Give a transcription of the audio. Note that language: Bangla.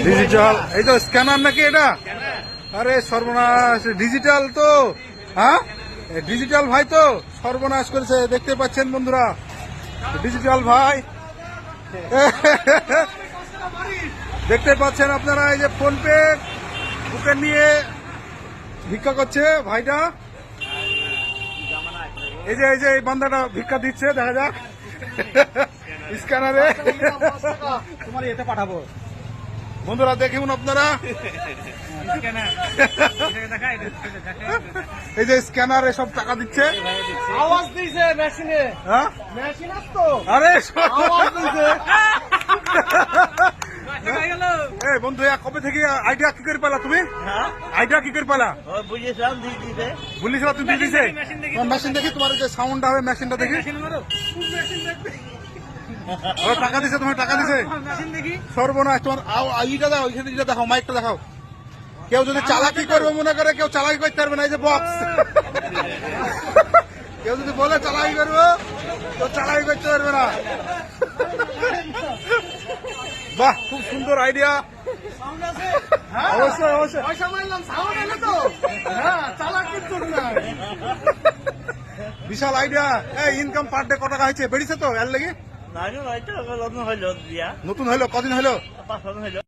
ডিজিটাল এই তো স্ক্যানার নাকি এটা? আরে সর্বনাশ, ডিজিটাল তো। হ্যাঁ ডিজিটাল ভাই তো সর্বনাশ করেছে, দেখতে পাচ্ছেন বন্ধুরা, ডিজিটাল ভাই। দেখতে পাচ্ছেন আপনারা, এই যে ফোন পে বুকে নিয়ে ভিক্ষা করছে ভাইটা। এই যে এই বান্দাটা ভিক্ষা দিচ্ছে, দেখা যাক স্ক্যানারে। তোমার এতে পাঠাবো বন্ধুরা, দেখুন আপনারা, এই যে স্ক্যানারে সব টাকা দিচ্ছে। আওয়াজ দিয়েছে মেশিনে। হ্যাঁ মেশিন আসতো, আরে আওয়াজ দিয়েছে। এই বন্ধু, কবে থেকে আইডিয়া কি করে পেলা তুমি? আইডিয়া কি করে পেলা? বুঝেছিলাম দিতে বলিস তুমি দিছে মেশিন দেখি, তোমার যে সাউন্ডটা হবে মেশিনটা দেখি। ওরা টাকা দিছে, তোমার টাকা দিছে। সর্বনাশ, তোমার ইটা দাও, ওইখানে ইটা দেখাও, মাইকটা দেখাও। কেউ যদি চালাকি করবে মনে করে, কেউ চালাকি করতে পারবে না। এই যে বক্স, কেউ যদি বলে চালাকি করবো, তো চালাকি করতে পারবে না। বাহ, খুব সুন্দর আইডিয়া। অবশ্যই অবশ্যই, বিশাল আইডিয়া। এই ইনকাম পার ডে কত টাকা হয়েছে? বেড়েছে তো এর লেগে? নতুন হইলো দিয়া, নতুন হইলো, কদিন হইলো? 5 হইলো।